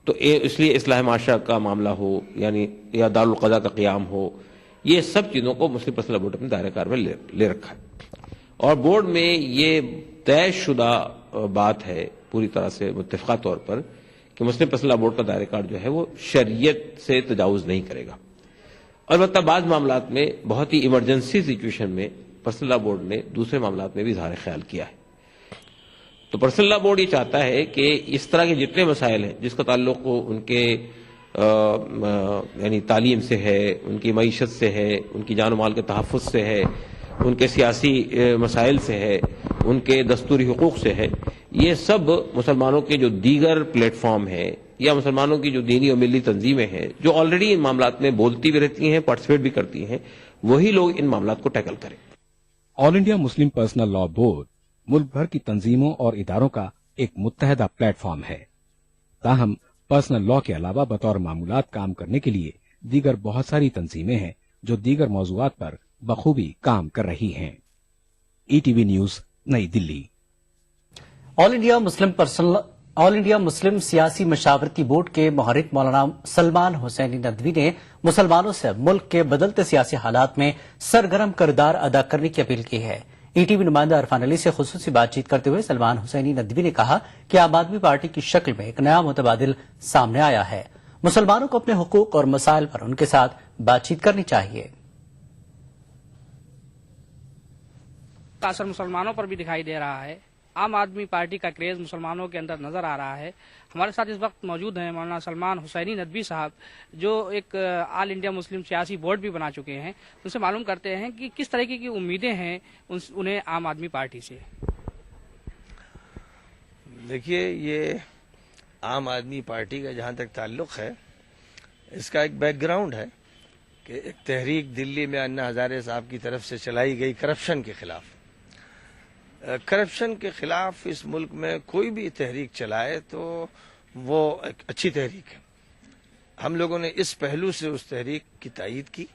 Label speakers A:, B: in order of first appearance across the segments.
A: تو اس لیے اصلاح معاشرہ کا معاملہ ہو یعنی یا دارالقضاء کا قیام ہو، یہ سب چیزوں کو مسلم پرسنل لا بورڈ اپنے دائرہ کار میں لے رکھا ہے، اور بورڈ میں یہ طے شدہ بات ہے پوری طرح سے متفقہ طور پر کہ مسلم پرسنل لا بورڈ کا دائرہ کار جو ہے وہ شریعت سے تجاوز نہیں کرے گا۔ البتہ بعض معاملات میں بہت ہی ایمرجنسی سچویشن میں پرسنل لا بورڈ نے دوسرے معاملات میں بھی اظہار خیال کیا ہے۔ تو پرسنل لا بورڈ یہ چاہتا ہے کہ اس طرح کے جتنے مسائل ہیں جس کا تعلق ان کے یعنی تعلیم سے ہے، ان کی معیشت سے ہے، ان کی جان و مال کے تحفظ سے ہے، ان کے سیاسی مسائل سے ہے، ان کے دستوری حقوق سے ہے، یہ سب مسلمانوں کے جو دیگر پلیٹ فارم ہیں یا مسلمانوں کی جو دینی اور ملی تنظیمیں ہیں جو آلریڈی ان معاملات میں بولتی بھی رہتی ہیں، پارٹیسپیٹ بھی کرتی ہیں، وہی لوگ ان معاملات کو ٹیکل کریں۔
B: آل انڈیا مسلم پرسنل لا بورڈ ملک بھر کی تنظیموں اور اداروں کا ایک متحدہ پلیٹ فارم ہے، تاہم پرسنل لا کے علاوہ بطور معمولات کام کرنے کے لیے دیگر بہت ساری تنظیمیں ہیں جو دیگر موضوعات پر بخوبی کام کر رہی ہیں۔ ای ٹی وی نیوز، نئی دلی۔
C: آل انڈیا مسلم سیاسی مشاورتی بورڈ کے محرک مولانا سلمان حسینی ندوی نے مسلمانوں سے ملک کے بدلتے سیاسی حالات میں سرگرم کردار ادا کرنے کی اپیل کی ہے۔ ای ٹی وی نمائندہ عرفان علی سے خصوصی بات چیت کرتے ہوئے سلمان حسینی ندوی نے کہا کہ عام آدمی پارٹی کی شکل میں ایک نیا متبادل سامنے آیا ہے، مسلمانوں کو اپنے حقوق اور مسائل پر ان کے ساتھ بات چیت کرنی چاہیے۔
D: اثر مسلمانوں پر بھی دکھائی دے رہا ہے، عام آدمی پارٹی کا کریز مسلمانوں کے اندر نظر آ رہا ہے۔ ہمارے ساتھ اس وقت موجود ہیں مولانا سلمان حسینی ندوی صاحب، جو ایک آل انڈیا مسلم سیاسی بورڈ بھی بنا چکے ہیں۔ ان سے معلوم کرتے ہیں کہ کس طریقے کی امیدیں ہیں انہیں عام آدمی پارٹی سے۔
E: دیکھیے، یہ عام آدمی پارٹی کا جہاں تک تعلق ہے، اس کا ایک بیک گراؤنڈ ہے کہ ایک تحریک دلی میں انا ہزارے صاحب کی طرف سے چلائی گئی کرپشن کے خلاف۔ کرپشن کے خلاف اس ملک میں کوئی بھی تحریک چلائے تو وہ ایک اچھی تحریک ہے۔ ہم لوگوں نے اس پہلو سے اس تحریک کی تائید کی،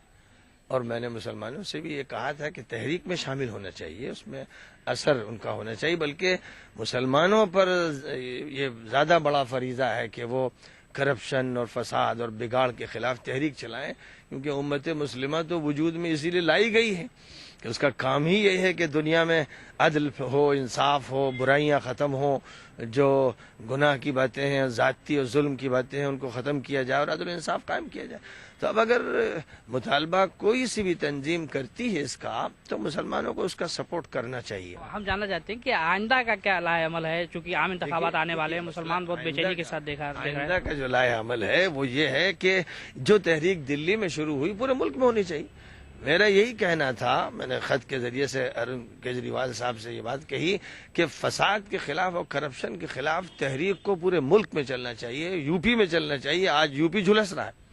E: اور میں نے مسلمانوں سے بھی یہ کہا تھا کہ تحریک میں شامل ہونا چاہیے، اس میں اثر ان کا ہونا چاہیے، بلکہ مسلمانوں پر یہ زیادہ بڑا فریضہ ہے کہ وہ کرپشن اور فساد اور بگاڑ کے خلاف تحریک چلائیں، کیونکہ امت مسلمہ تو وجود میں اسی لیے لائی گئی ہے کہ اس کا کام ہی یہ ہے کہ دنیا میں عدل ہو، انصاف ہو، برائیاں ختم ہوں، جو گناہ کی باتیں ہیں، ذاتی اور ظلم کی باتیں ہیں، ان کو ختم کیا جائے اور عدل و انصاف قائم کیا جائے۔ تو اب اگر مطالبہ کوئی سی بھی تنظیم کرتی ہے اس کا، تو مسلمانوں کو اس کا سپورٹ کرنا چاہیے۔
D: ہم جاننا چاہتے ہیں کہ آئندہ کا کیا لائحہ عمل ہے، چونکہ عام انتخابات آنے والے ہیں، مسلمان بہت بے چینی کے ساتھ دیکھ رہے ہیں۔
E: آئندہ کا جو لائحہ عمل ہے وہ یہ ہے کہ جو تحریک دلی میں شروع ہوئی پورے ملک میں ہونی چاہیے۔ میرا یہی کہنا تھا، میں نے خط کے ذریعے سے ارون کیجریوال صاحب سے یہ بات کہی کہ فساد کے خلاف اور کرپشن کے خلاف تحریک کو پورے ملک میں چلنا چاہیے، یو پی میں چلنا چاہیے۔ آج یو پی جھلس رہا ہے،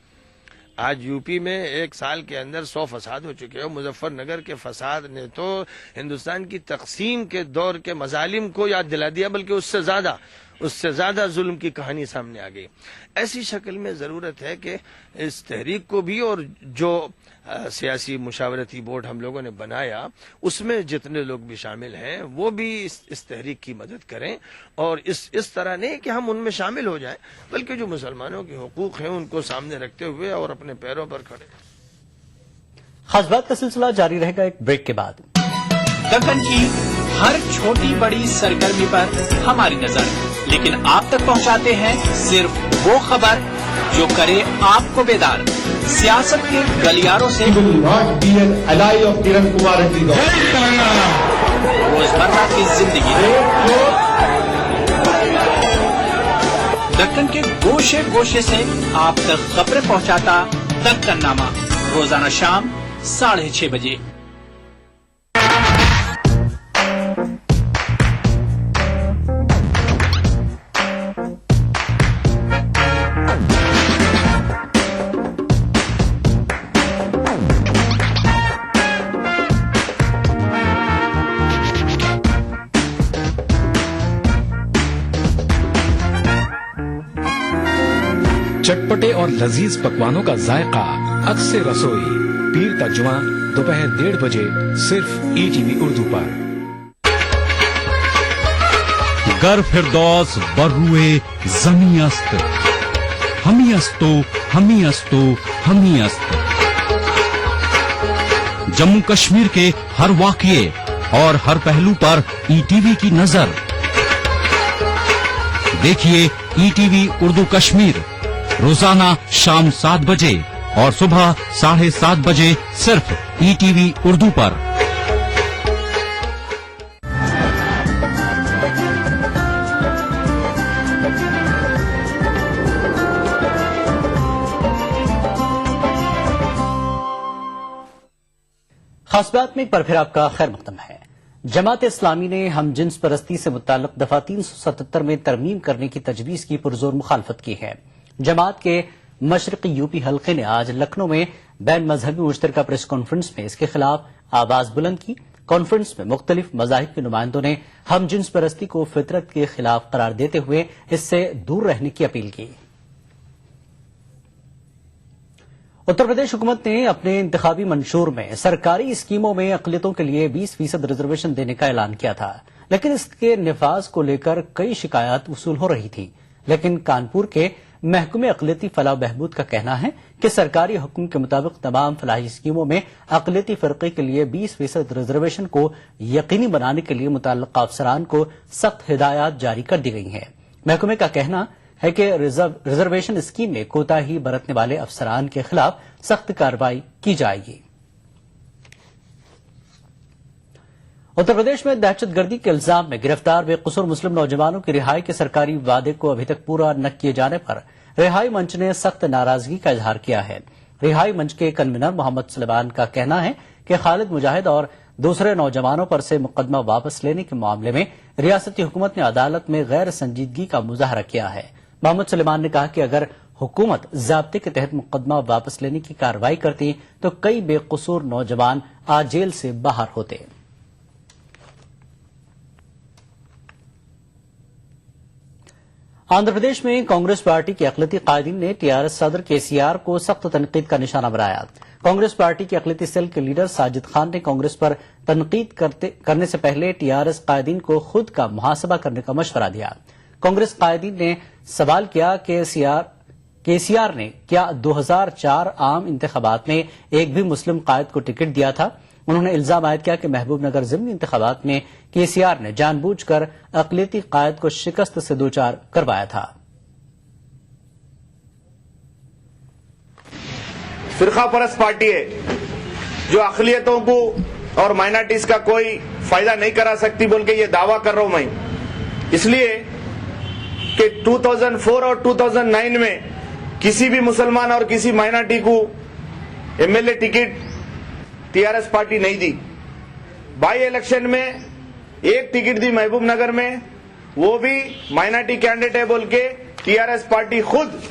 E: آج یو پی میں ایک سال کے اندر 100 فساد ہو چکے ہیں۔ مظفر نگر کے فساد نے تو ہندوستان کی تقسیم کے دور کے مظالم کو یاد دلا دیا، بلکہ اس سے زیادہ ظلم کی کہانی سامنے آ گئی۔ ایسی شکل میں ضرورت ہے کہ اس تحریک کو بھی، اور جو سیاسی مشاورتی بورڈ ہم لوگوں نے بنایا اس میں جتنے لوگ بھی شامل ہیں وہ بھی اس تحریک کی مدد کریں، اور اس طرح نہیں کہ ہم ان میں شامل ہو جائیں، بلکہ جو مسلمانوں کے حقوق ہیں ان کو سامنے رکھتے ہوئے اور اپنے پیروں پر کھڑے۔
C: خاص بات کا سلسلہ جاری رہے گا ایک بریک کے بعد۔
F: دکن کی ہر چھوٹی بڑی سرگرمی پر ہماری نظر، لیکن آپ تک پہنچاتے ہیں صرف وہ خبر جو کرے آپ کو بیدار۔ سیاست کے گلیاروں سے روزمرہ کی زندگی، دکن کے گوشے گوشے سے آپ تک خبریں پہنچاتا دکن نامہ، روزانہ شام 6:30 بجے۔
B: چٹپٹے اور لذیذ پکوانوں کا ذائقہ، اکثر رسوئی، پیر تا جمعہ دوپہر 1:30 بجے صرف ای ٹی وی اردو پر۔
G: گر فردوس بروئے زمیں است،
B: हम ही असतो, हम ही असतो, हम ही असतो। जम्मू कश्मीर के हर वाकये और हर पहलू पर ईटीवी की नजर। देखिए ईटीवी उर्दू कश्मीर रोजाना शाम 7 बजे और सुबह 7:30 बजे सिर्फ ईटीवी उर्दू पर।
C: खास बात में एक बार फिर आपका खैर मकदम है। जमात इस्लामी ने हम जिन्स परस्ती से मुताल्लिक दफा 377 में तरमीम करने की तजवीज की पुरजोर मुखालफत की है। जमात के मशरकी यूपी हल्के ने आज लखनऊ में बैन मजहबी मुश्तरका प्रेस कॉन्फ्रेंस में इसके खिलाफ आवाज बुलंद की। कॉन्फ्रेंस में मुख्तलिफ मजाहिब के नुमाइंदों ने हम जिन्स परस्ती को फितरत के खिलाफ करार देते हुए इससे दूर रहने की अपील की। उत्तर प्रदेश हुकूमत ने अपने इंतखाबी मंशूर में सरकारी स्कीमों में अक़लियतों के लिए 20% रिजर्वेशन देने का ऐलान किया था, लेकिन इसके निफाज को लेकर कई शिकायत वसूल हो रही थी। लेकिन कानपुर के महकमे अक़लियती फलाह बहबूद का कहना है कि सरकारी हुक्म के मुताबिक तमाम फलाही स्कीमों में अक़लियती फ़िरक़े के लिए 20% रिजर्वेशन को यकीनी बनाने के लिए मुतल्लिक़ अफसरान को सख्त हिदायत जारी कर दी गई हैं। महकमे का कहना है कि रिजर्वेशन स्कीम में कोताही बरतने वाले अफसरान के खिलाफ सख्त कार्रवाई की जाएगी। उत्तर प्रदेश में दहशतगर्दी के इल्जाम में गिरफ्तार बेकसूर मुस्लिम नौजवानों की रिहाई के सरकारी वादे को अभी तक पूरा न किए जाने पर रिहाई मंच ने सख्त नाराजगी का इजहार किया है। रिहाई मंच के कन्वीनर मोहम्मद सुलेमान का कहना है कि खालिद मुजाहिद और दूसरे नौजवानों पर से मुकदमा वापस लेने के मामले में रियासती हुकूमत ने अदालत में गैर संजीदगी का मुजाहरा किया है। मोहम्मद सुलेमान ने कहा कि अगर हुकूमत ज़ाब्ते के तहत मुकदमा वापस लेने की कार्रवाई करती तो कई बेकसूर नौजवान आज जेल से बाहर होते। आंध्र प्रदेश में कांग्रेस पार्टी के अक़लियती कायदीन ने टीआरएस सदर केसीआर को सख्त तनकीद का निशाना बनाया। कांग्रेस पार्टी के अक़लियती सेल के लीडर साजिद खान ने कांग्रेस पर तनकीद करने से पहले टीआरएस कायदीन को खुद का मुहासबा करने का मशवरा दिया। कांग्रेस कायदीन ने सवाल किया कि केसीआर ने क्या 2004 आम इंतखाबात में एक भी मुस्लिम कायद को टिकट दिया था। उन्होंने इल्जाम आयद किया कि महबूब नगर ज़िमनी इंतखाबात में केसीआर ने जानबूझकर अक़लियती कायद को शिकस्त से दोचार करवाया था।
G: फिरका परस्त पार्टी है जो अक़लियतों को और माइनॉरिटीज का कोई फायदा नहीं करा सकती बोल के ये दावा कर रहा हूं मैं। इसलिए कि 2004 और 2009 में किसी भी मुसलमान और किसी माइनॉरिटी को एमएलए टिकट टीआरएस पार्टी नहीं दी। बाई इलेक्शन में एक टिकट दी महबूब नगर में, वो भी माइनॉरिटी कैंडिडेट है बोल के टीआरएस पार्टी खुद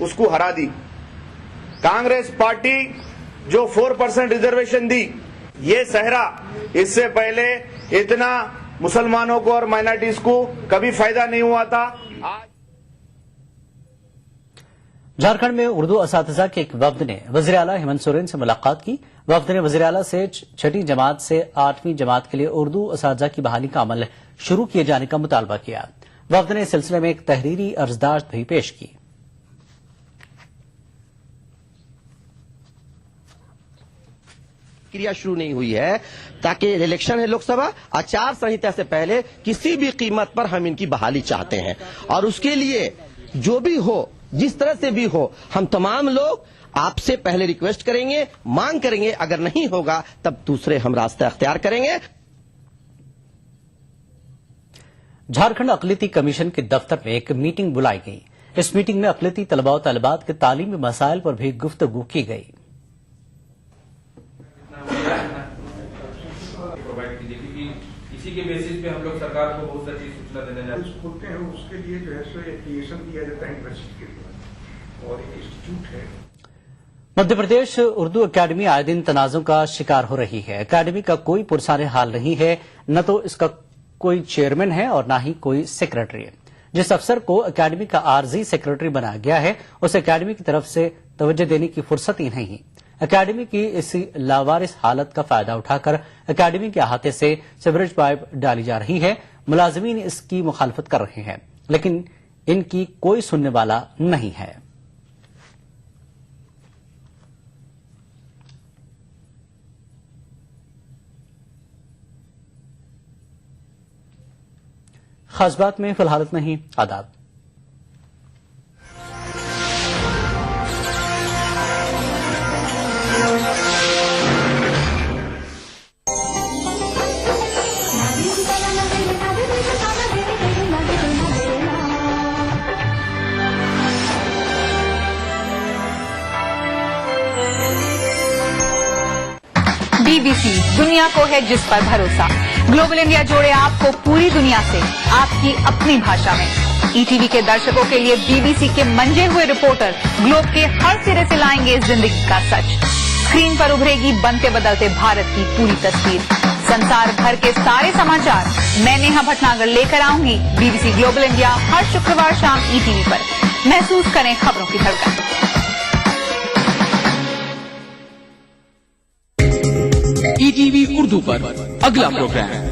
G: उसको हरा दी। कांग्रेस पार्टी जो 4% रिजर्वेशन दी, ये सहरा इससे पहले इतना मुसलमानों को और माइनॉरिटीज को कभी फायदा नहीं हुआ था।
C: झारखंड में उर्दू असातिज़ा के एक वफ्द ने वज़ीर आला हेमंत सोरेन से मुलाकात की। वफ्द ने वज़ीर आला से 6ठी जमात से 8वीं जमात के लिए उर्दू असातिज़ा की बहाली का अमल शुरू किए जाने का मुतालबा किया। वफ्द ने इस सिलसिले में एक तहरीरी अर्जदाश्त भी पेश की।
H: क्रिया शुरू नहीं हुई है ताकि इलेक्शन है लोकसभा, आचार संहिता से पहले किसी भी कीमत पर हम इनकी बहाली चाहते हैं और उसके लिए जो भी हो, जिस तरह से भी हो, हम तमाम लोग आपसे पहले रिक्वेस्ट करेंगे, मांग करेंगे। अगर नहीं होगा तब दूसरे हम रास्ते अख्तियार करेंगे।
C: झारखंड अक़लियती कमीशन के दफ्तर में एक मीटिंग बुलाई गई। इस मीटिंग में अक़लियती तलबा और तलबात के तालीमी मसाइल पर भी गुफ्तगू की गई।
I: इसी के बेसिस पे हम लोग सरकार को बहुत सारी सूचना देने जा रहे हैं। उसके लिए जो है सो एप्लीकेशन दिया जाता है यूनिवर्सिटी के लिए और एक इंस्टीट्यूट है।
C: मध्य प्रदेश उर्दू अकेडमी आए दिन तनाज़ों का शिकार हो रही है। अकेडमी का कोई पुरसाने हाल नहीं है, न तो इसका कोई चेयरमैन है और न ही कोई सेक्रेटरी है। जिस अफसर को अकेडमी का आर्जी सेक्रेटरी बनाया गया है, उसे अकेडमी की तरफ से तवज्जो देने की फुर्सत ही नहीं। अकेडमी की इसी लावारिस हालत का फायदा उठाकर अकेडमी के अहाते से सीवरेज पाइप डाली जा रही है। मुलाजिमीन इसकी मुखालफत कर रहे हैं, लेकिन इनकी कोई सुनने वाला नहीं है। خاص بات میں فی الحال اتنا ہی. آداب.
J: BBC دنیا کو ہے جس پر بھروسہ. گلوبل انڈیا جوڑے آپ کو پوری دنیا سے آپ کی اپنی بھاشا میں. ETV کے درشکوں کے لیے BBC کے منجے ہوئے رپورٹر گلوب کے ہر سرے سے لائیں گے زندگی کا سچ. اسکرین پر ابھرے گی بنتے بدلتے بھارت کی پوری تصویر. سنسار بھر کے سارے سماچار میں نیہا بھٹناگر لے کر آؤں گی. BBC گلوبل انڈیا ہر شکروار شام ETV پر. محسوس کریں خبروں کی دھڑکن.
F: ETV اردو پر اگلا پروگرام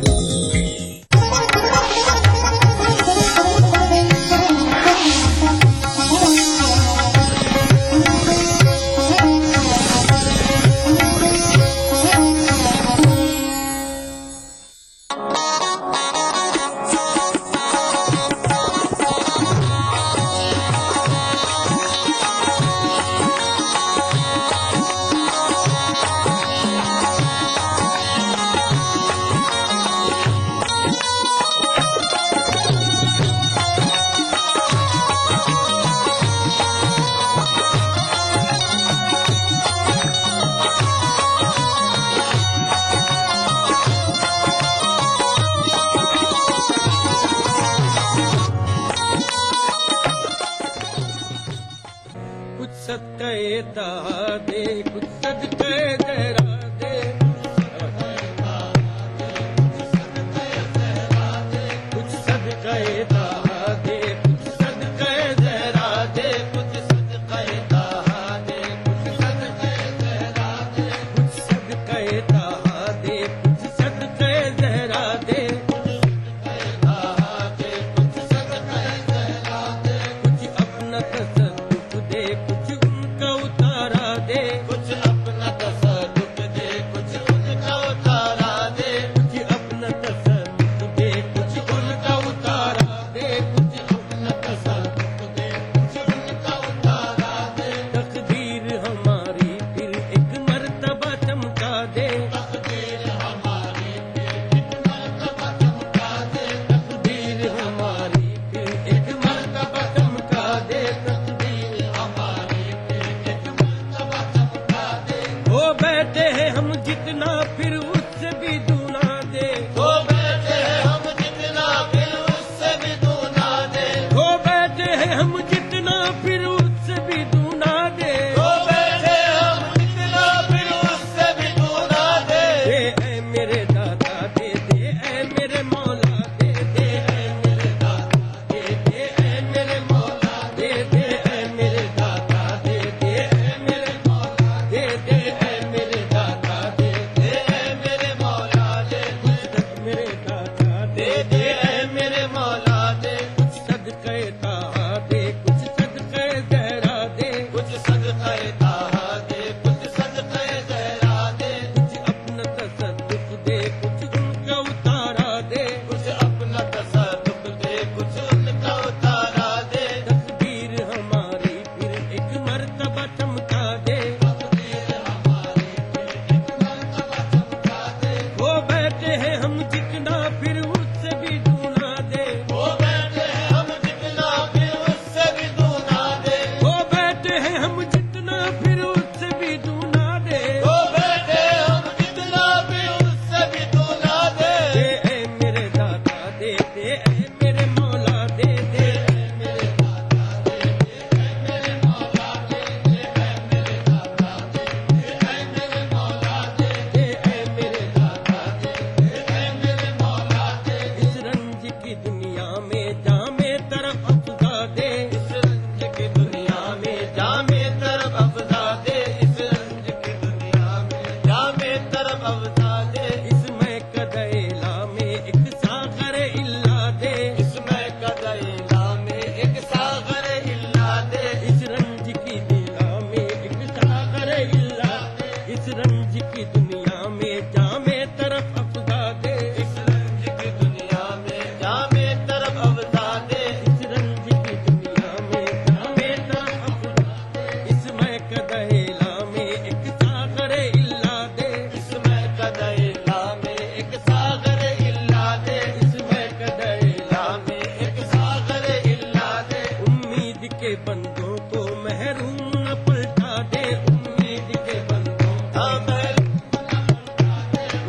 K: बंदों को महरूम न पलटा दे, उम्मीद के बंदों को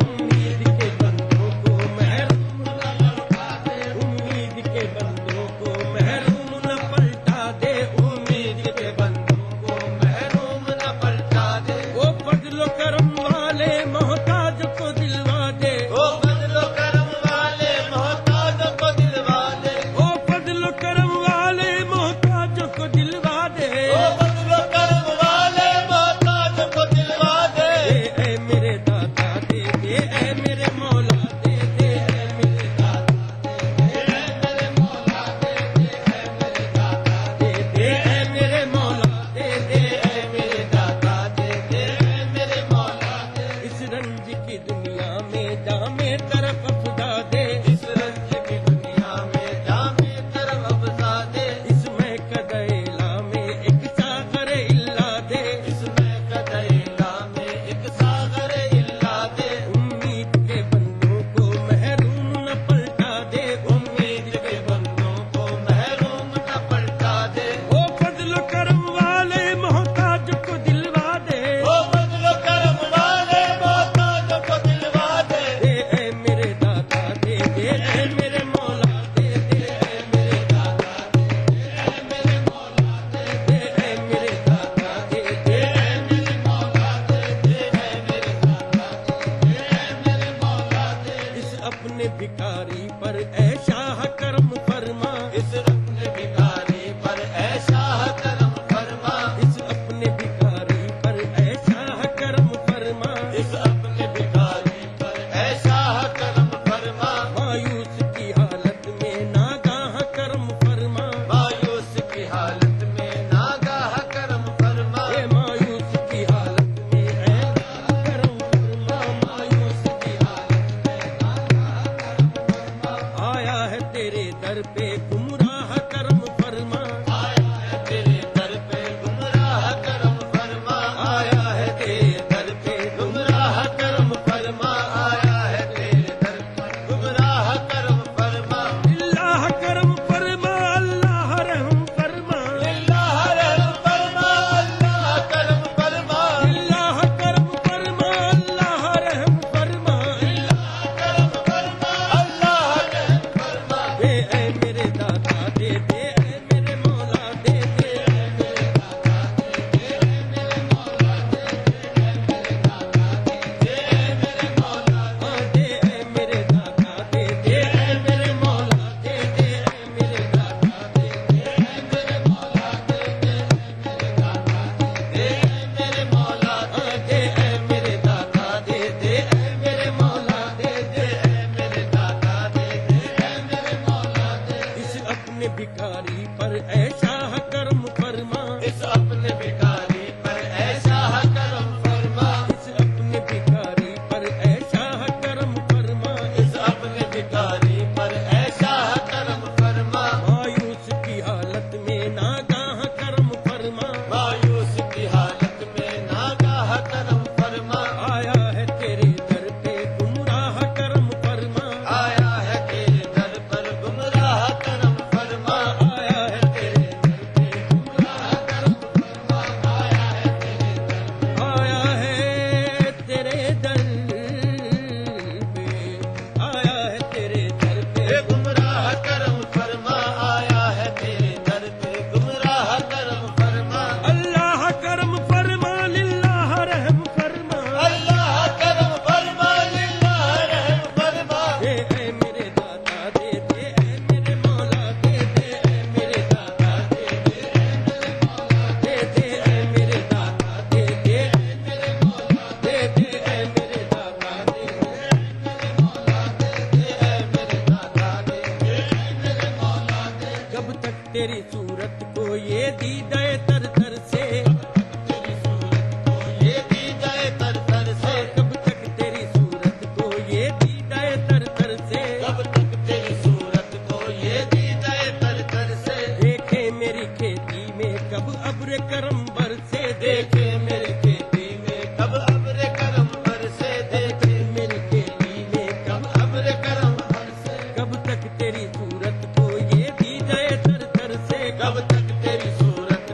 K: उम्मीद के बंदों को महरूम न पलटा दे, उम्मीद के बंदों को महरूम न पलटा दे, उम्मीद के बंदों को महरूम न पलटा दे। वो फजलो करम वाले मोहताज को दिलवा दे, वो फजलो करम वाले मोहताज को दिलवा दे, वो फजलो करम वाले मोहताज को दिलवा दे, वो फजलो करम वाले मोहताज को दिलवा दे। ए मेरे दादा दे दे, ए मेरे मौला दे दे, ए मेरे दादा दे दे, ए मेरे मौला दे दे, ए मेरे दादा दे दे, ए मेरे मौला दे दे, ए मेरे दादा दे दे, ए मेरे मौला दे। इस रंज की दुनिया में जामे तरफ अफदा दे, इस रंज की दुनिया में जामे तरफ अफदा दे। इसमें कदैला में एक सागर इल्ला दे, इसमें कदैला में एक सागर इल्ला दे। उम्मीद के बंदों को महरूम न पलटा दे, उम्मीद के बंदों को महरूम न पलटा दे। वो फजलो करम वाले मोहताज को दिलवा दे, वो फजलो करम वाले मोहताज को दिलवा दे। ए मेरे दादा दे दे, ए मेरे मौला दे दे, ए मेरे दादा दे दे, ए मेरे मौला दे दे, ए मेरे दादा दे दे, ए मेरे मौला दे दे, ए मेरे दादा दे दे, ए मेरे मौला दे। इस अपने भिखारी पर ऐ शाह करम फरमा, इस अपने भिखारी पर ऐ शाह करम फरमा, इस अपने भिखारी पर ऐ शाह करम फरमा, इस अपने भिखारी पर ऐ शाह करम फरमा। मायूस की हालत में नागाह करम फरमा, मायूस की हालत में नागाह करम फरमा। ए मायूस की हालत में ऐ करम फरमा, मायूस की हालत में नागाह करम फरमा। आया है तेरे दर पे गुमराह करम फरमा, आया है तेरे दर पे गुमराह करम फरमा, आया है तेरे दर पे गुमराह करम फरमा, आया है तेरे दर पे गुमराह करम फरमा। अल्लाह करम फरमा, अल्लाह रहम फरमा, अल्लाह रहम फरमा, अल्लाह करम फरमा, अल्लाह करम फरमा, अल्लाह रहम फरमा, अल्लाह करम फरमा, अल्लाह रहम फरमा। ए मेरे दादा दे दे, ए मेरे मौला दे दे, ए मेरे दादा दे दे, ए मेरे मौला दे दे, ए मेरे दादा दे दे, ए मेरे मौला दे दे, ए मेरे दादा दे दे, ए मेरे मौला दे दे, ए मेरे दादा दे दे, ए मेरे मौला दे दे, ए मेरे दादा दे दे, ए मेरे मौला दे दे, ए मेरे दादा दे दे, ए मेरे मौला दे दे, ए मेरे दादा दे दे, ए मेरे मौला दे। इस अपने भिखारी पर ऐ शाह करम फरमा, इस अपने भिखारी पर ऐ शाह करम फरमा, इस अपने भिखारी पर ऐ शाह करम फरमा, इस अपने भिखारी पर ऐ शाह करम फरमा। मायूस की हालत में नागाह करम फरमा, मायूस की हालत में नागाह करम फरमा। आया है तेरे दर पे गुमराह करम फरमा, आया है तेरे दर पर गुमराह करम फरमा, आया है तेरे दर पे गुमराह करम फरमा, आया है तेरे दर, आया है तेरे दर पे, आया है तेरे दर पे गुमराह करम फरमा, आया है तेरे दर पे गुमराह करम फरमा। अल्लाह करम फरमा, लिल्लाह रहम फरमा, अल्लाह करम फरमा, लिल्लाह रहम फरमा। ए मेरे दादा दे दे, ए मेरे मौला दे दे, ए मेरे दादा दे दे, ए मेरे मौला दे दे, ए मेरे दादा दे दे, ए मेरे मौला दे दे, ए मेरे दादा दे दे, ए मेरे मौला दे दे, ए मेरे दादा दे दे, ए मेरे मौला दे। कब तक तेरी सूरत को ये दीदाए तर तर से, तेरी सूरत को ये दीदाए तर तर से, कब तक तेरी सूरत को ये दीदाए तर तर से, कब तक तेरी सूरत को ये दीदाए तर तर से। देखे मेरी खेती में कब अब्र करम बरसे, देखे मेरी खेती में कब अब्र करम बरसे, देखे मेरी खेती में कब अब्र करम बरसे। कब तक तेरी सूरत को ये दीदाए तर तर से, कब तक तेरी सूरत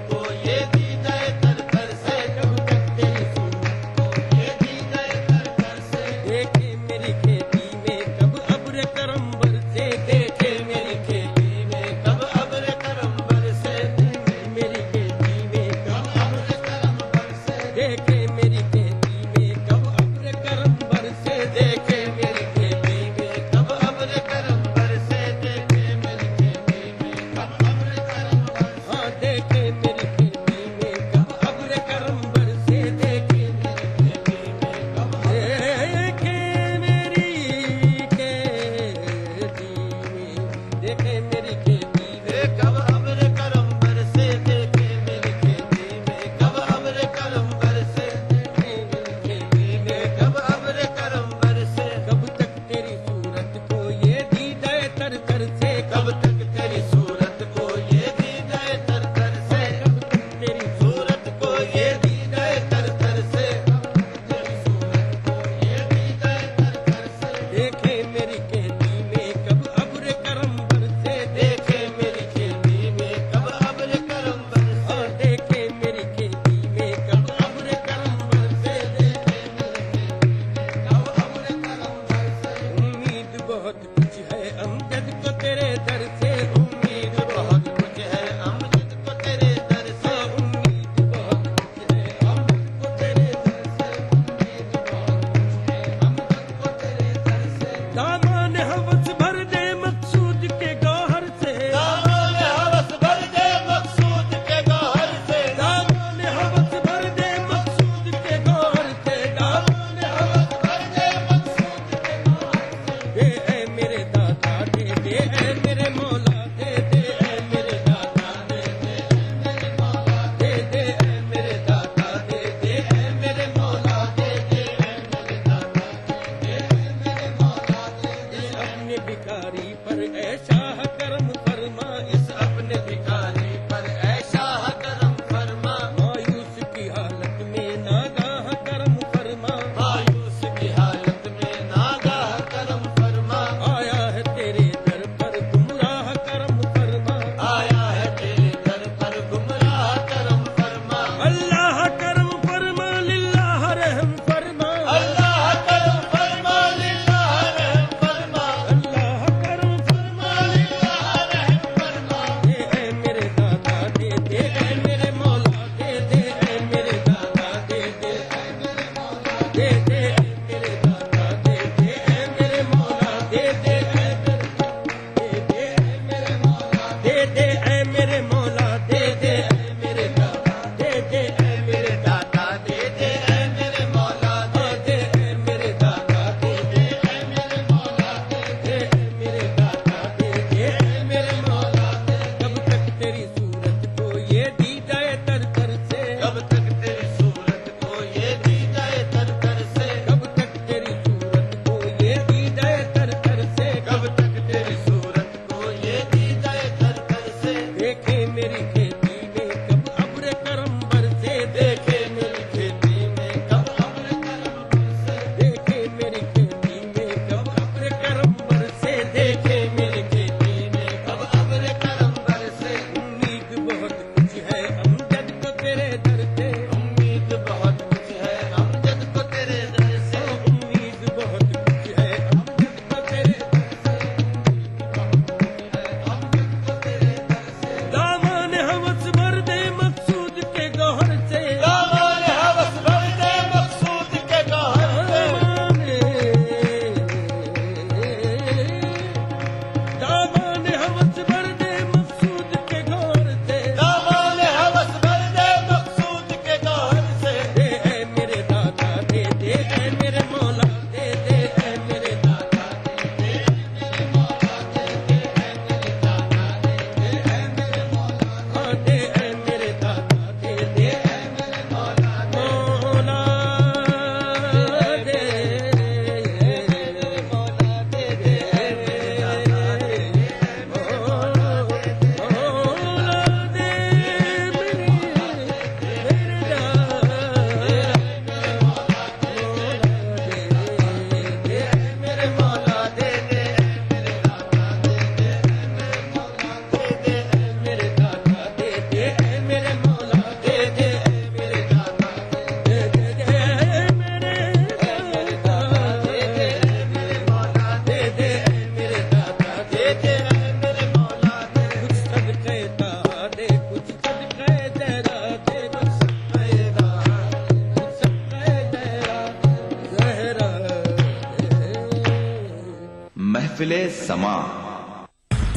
L: महफिल समा।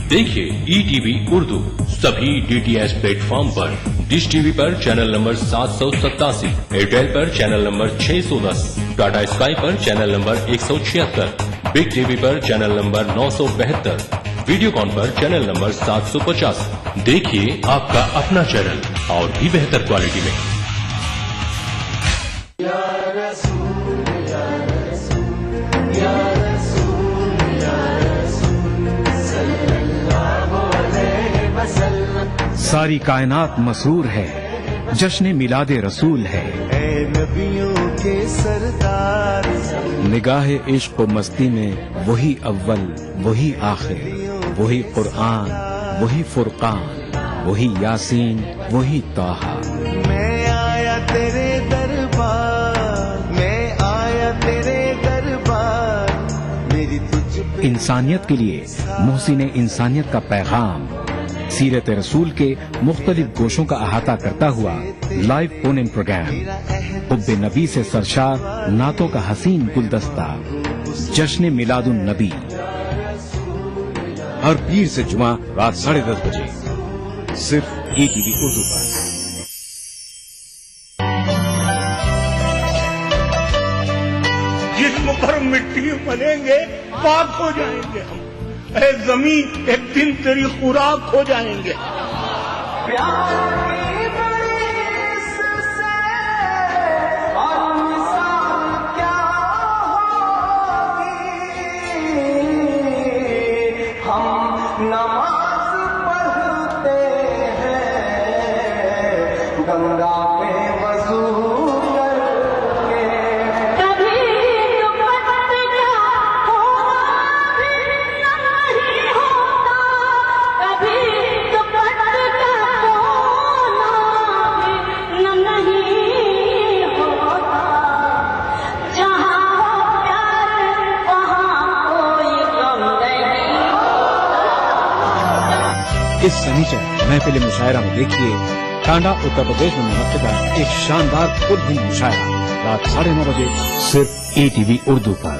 M: देखिए ETV उर्दू सभी DTH प्लेटफॉर्म पर, डिश टीवी पर चैनल नंबर 787, एयरटेल पर चैनल नंबर 610, टाटा स्काई पर चैनल नंबर 176, बिग टीवी पर चैनल नंबर 972, वीडियोकॉन पर चैनल नंबर 750। देखिए आपका अपना चैनल और भी बेहतर क्वालिटी में।
B: सारी कायनात मसरूर है, जश्न मिलादे रसूल है।
K: नबियों के सरदार
B: निगाहे इश्क व मस्ती में वही अव्वल वही आखिर, वही कुरआन वही फुरकान, वही यासीन वही ताहा।
K: मैं आया तेरे दरबार, मैं आया तेरे दरबार, मेरी तुझ पे
B: इंसानियत के लिए मोहसिन इंसानियत का पैगाम, सीरत रसूल के मुख्तलिफ गोशों का अहाता करता हुआ लाइव फोन-इन प्रोग्राम, हुब्बे नबी से सरशार नातों का हसीन गुलदस्ता, जश्न मिलादुन नबी, हर पीर से जुमा रात 10:30 बजे सिर्फ ETV उर्दू पर।
N: जिस्म पर मिट्टी मलेंगे पाक हो जाएंगे हम, ऐ जमीन एक दिन तेरी खुराक हो जाएंगे।
K: हम नमाज पढ़ते हैं गंगा पे वजू करके। कभी
B: इस शनिचर महफिल मुशायरा में देखिए टांडा उत्तर प्रदेश में मुनक्किदा एक शानदार खुद हिंद मुशायरा रात 9:30 बजे सिर्फ ETV उर्दू पर।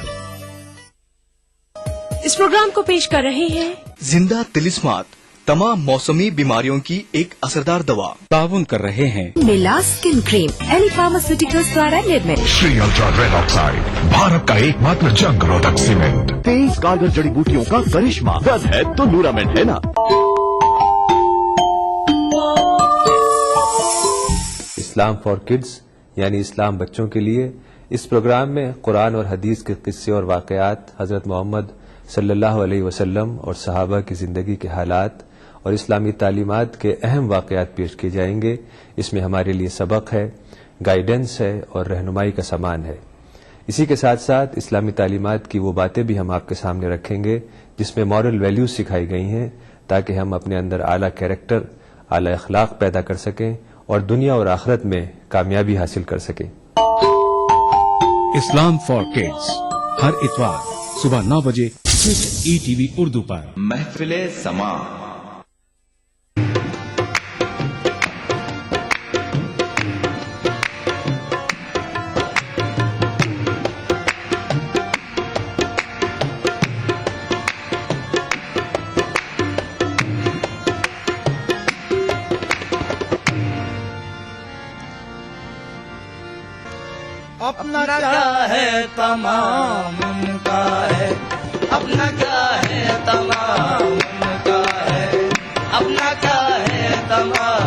O: इस प्रोग्राम को पेश कर रहे हैं
L: जिंदा तिलिस्मात, तमाम मौसमी बीमारियों की एक असरदार दवा।
B: ताउन कर रहे हैं
O: मिला स्किन क्रीम, एली फार्मास्यूटिकल्स द्वारा निर्मित।
P: Shri ultra red oxide, Bharat का एकमात्र जंग रोधक सीमेंट। 23 कारगर जड़ी बूटियों का करिश्मा, बस है तो न्यूरामेंट है ना।
Q: इस्लाम फॉर किड्स यानी इस्लाम बच्चों के लिए, इस प्रोग्राम में कुरान और हदीस के किस्से और वाक़यात, हज़रत मोहम्मद सल्लल्लाहु अलैहि वसल्लम और सहाबा की ज़िंदगी के हालात और इस्लामी तालीमात के अहम वाक़यात पेश किए जाएंगे। इसमें हमारे लिए सबक है, गाइडेंस है और रहनुमाई का सामान है। इसी के साथ साथ इस्लामी तालीमात की वो बातें भी हम आपके सामने रखेंगे जिसमें मॉरल वैल्यूज सिखाई गई हैं, ताकि हम अपने अंदर आला कैरेक्टर, आला अखलाक पैदा कर सकें और दुनिया और आखिरत में कामयाबी हासिल कर सकें।
B: इस्लाम फॉर किड्स हर इतवार सुबह 9 बजे सिर्फ ETV उर्दू पर।
L: महफिल समा।
K: अपना क्या है तमाम उनका है, अपना क्या है तमाम उनका है, अपना क्या है तमाम